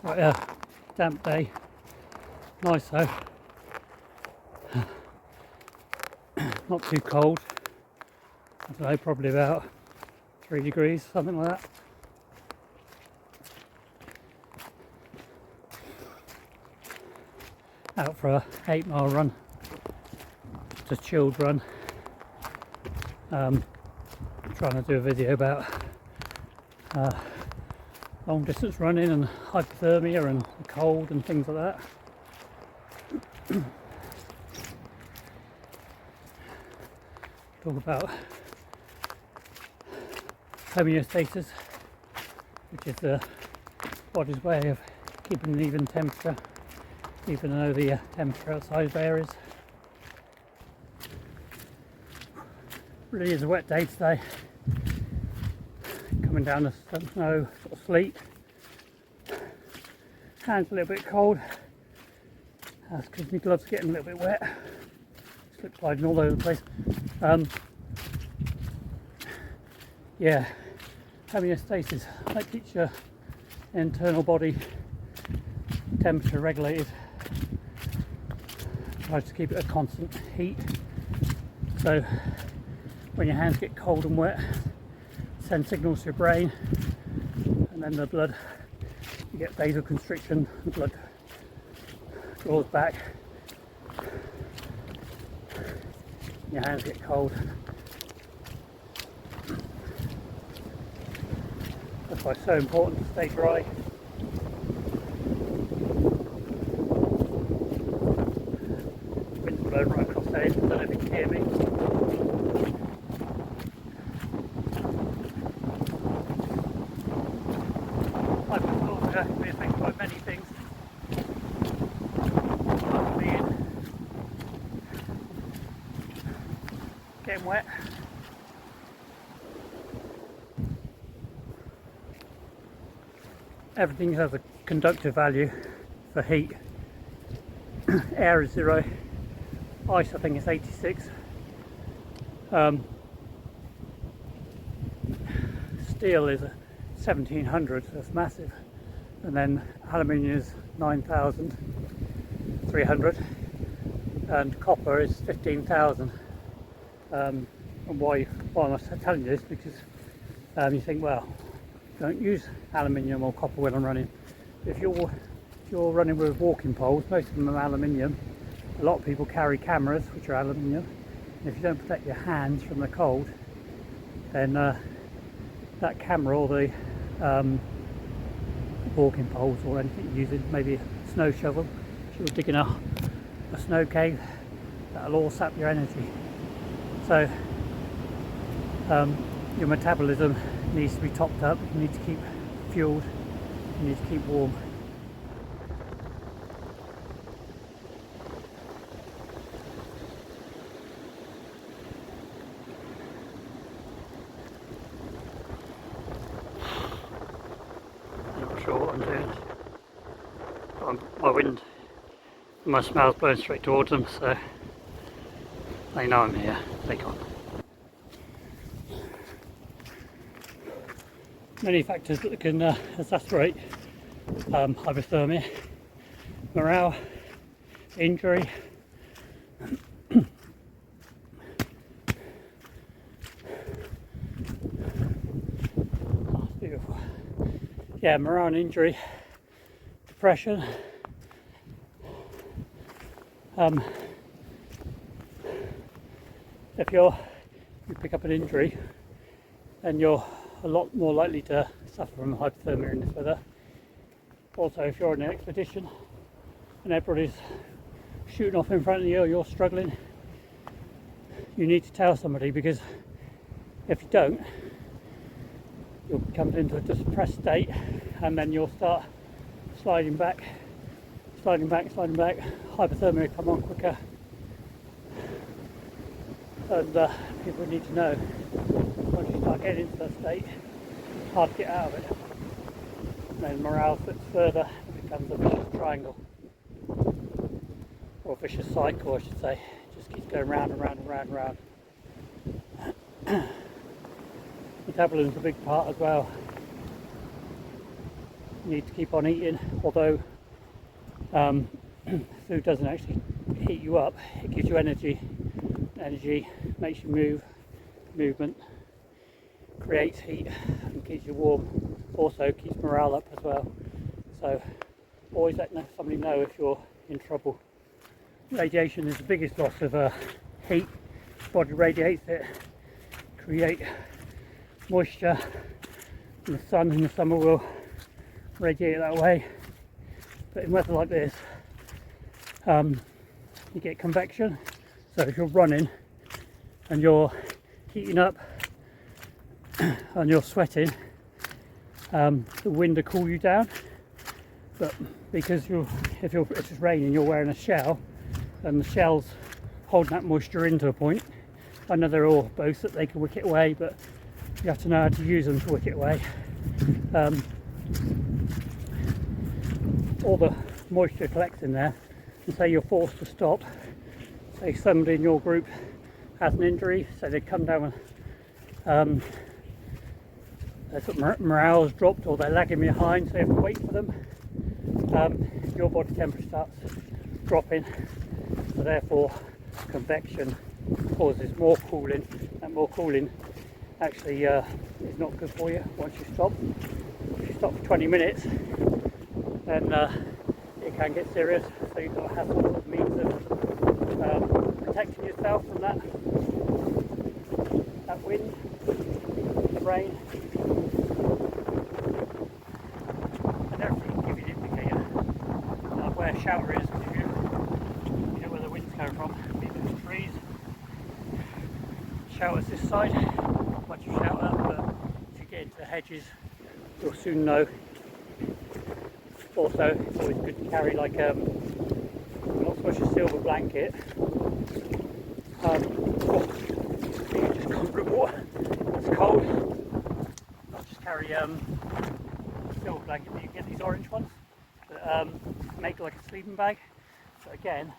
quite a damp day. Nice though. Not too cold. I don't know, probably about 3 degrees, something like that. Out for a 8-mile run. It's a chilled run. Trying to do a video about long distance running and hypothermia and the cold and things like that. Talk about homeostasis, which is the body's way of keeping an even temperature, even though the temperature outside varies. Really is a wet day today. Coming down the snow, sort of sleet. Hands a little bit cold. That's because my gloves are getting a little bit wet. Slip sliding all over the place. Yeah, homeostasis. That keeps your internal body temperature regulated. Tries to keep it a constant heat. So when your hands get cold and wet, send signals to your brain, and then the blood, you get vasoconstriction, the blood draws back, your hands get cold. That's why it's so important to stay dry. Wind's blowing right across there, I don't know if you can hear me. Can be affected by many things. Getting wet. Everything has a conductive value for heat. Air is 0. Ice, I think, is 86. Steel is 1700, so it's massive. And then aluminium is 9,300, and copper is 15,000. And why am I telling you this? Because you think, well, don't use aluminium or copper when I'm running. If you're running with walking poles, most of them are aluminium. A lot of people carry cameras, which are aluminium. And if you don't protect your hands from the cold, then that camera or the walking poles or anything you're using, maybe a snow shovel, if you're digging a snow cave, that'll all sap your energy. So your metabolism needs to be topped up, you need to keep fueled, you need to keep warm. Sure what I'm doing. My wind, my smell's blowing straight towards them, so they know I'm here. They can't. Many factors that can exacerbate hypothermia: morale, injury, beautiful. Yeah, morale and injury, depression, if you pick up an injury, then you're a lot more likely to suffer from hypothermia in this weather. Also, if you're on an expedition and everybody's shooting off in front of you or you're struggling, you need to tell somebody, because if you don't, you'll come into a depressed state, and then you'll start sliding back. Hypothermia come on quicker, and people need to know once you start getting into that state, it's hard to get out of it. And then morale slips further, it becomes a vicious triangle, or a vicious cycle, I should say. It just keeps going round and round and round and round. Metabolism's a big part as well. you need to keep on eating, although food doesn't actually heat you up, it gives you energy, makes you move, movement creates heat and keeps you warm, also keeps morale up as well. So always let somebody know if you're in trouble. Radiation is the biggest loss of heat. Body radiates it, create moisture, and the sun in the summer will radiate it that way. But in weather like this, you get convection. So if you're running and you're heating up and you're sweating, the wind will cool you down. But because if it's raining, you're wearing a shell, and the shell's holding that moisture into a point. I know they're all both that they can wick it away, but you have to know how to use them to wick it away. All the moisture collects in there, and say you're forced to stop. Say somebody in your group has an injury, so they come down with their morale's dropped, or they're lagging behind, so you have to wait for them. Your body temperature starts dropping, so therefore convection causes more cooling, and more cooling actually is not good for you once you stop. If you stop for 20 minutes, then it can get serious, so you've got to have some sort of means of protecting yourself from that wind, the rain, and everything will give you an indicator where a shower is, because you know where the wind's coming from. Maybe there's trees. Shower's this side. Once you shower, but if you get into the hedges, you'll soon know. Also, it's always good to carry like not so much a silver blanket. You just cover it water. It's cold. I'll just carry a silver blanket, but you get these orange ones that make like a sleeping bag. So again,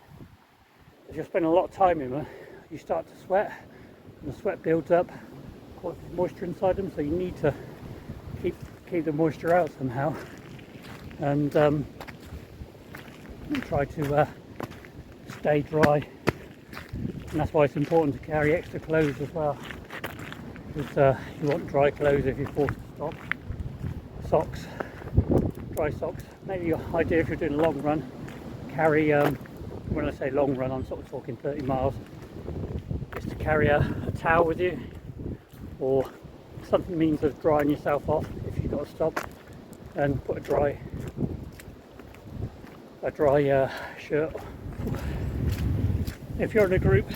as you're spending a lot of time in them, you start to sweat, and the sweat builds up, causes moisture inside them. So you need to keep the moisture out somehow, and try to stay dry. And that's why it's important to carry extra clothes as well, because you want dry clothes if you're forced to stop. Socks, dry socks. Maybe your idea if you're doing a long run, carry, when I say long run, I'm sort of talking 30 miles, is to carry a towel with you, or something means of drying yourself off if you've got to stop, and put a dry shirt. If you're in a group,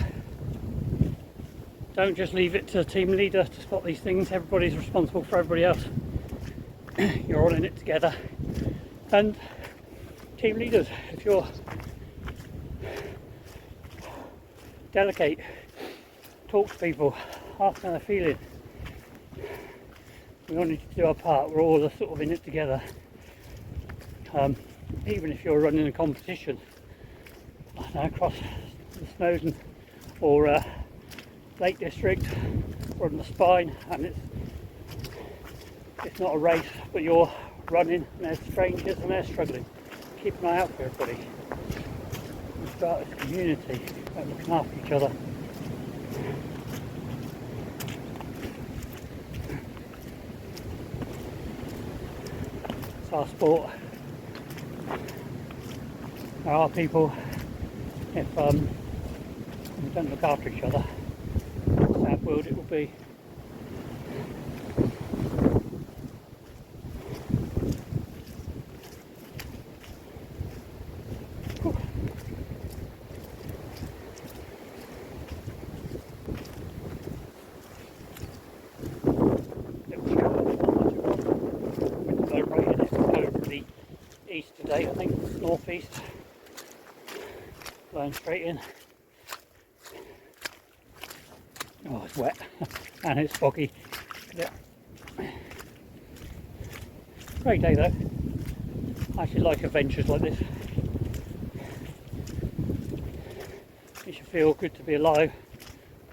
don't just leave it to the team leader to spot these things. Everybody's responsible for everybody else. You're all in it together. And team leaders, if you're delegate, talk to people, ask how they're feeling. We all need to do our part. We're all sort of in it together. Even if you're running a competition, across the Snowdon or Lake District or in the Spine, and it's not a race, but you're running and there's strangers and they're struggling. Keep an eye out for everybody. We start as a community, looking after each other. It's our sport. There are people, if we don't look after each other, a sad world it will be. East today, I think it's northeast, blowing straight in. Oh, it's wet and it's foggy. Yeah. Great day though. I actually like adventures like this. Makes you feel good to be alive,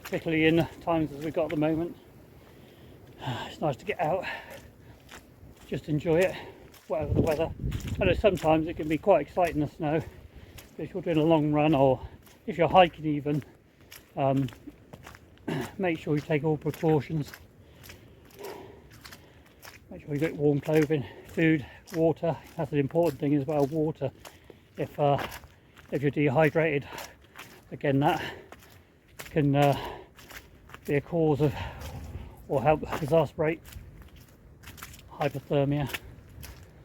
particularly in times as we've got at the moment. It's nice to get out, just enjoy it. whatever the weather. I know sometimes it can be quite exciting, the snow, but if you're doing a long run or if you're hiking even, make sure you take all precautions. Make sure you get warm clothing, food, water. That's an important thing as well, water. If you're dehydrated, again, that can be a cause of, or help exacerbate hypothermia.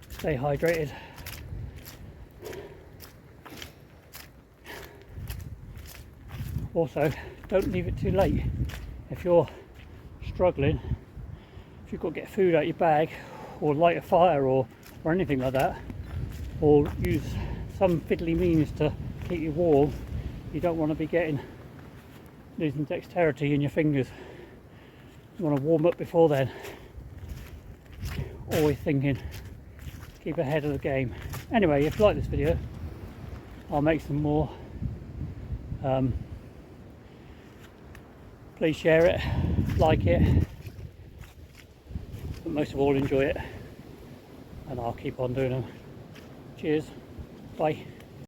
Stay hydrated. Also, don't leave it too late. If you're struggling, if you've got to get food out your bag, or light a fire, or anything like that, or use some fiddly means to keep you warm, you don't want to be losing dexterity in your fingers. You want to warm up before then. Always thinking, keep ahead of the game. Anyway, if you like this video, I'll make some more. Please share it, like it, but most of all enjoy it, and I'll keep on doing them. Cheers, bye.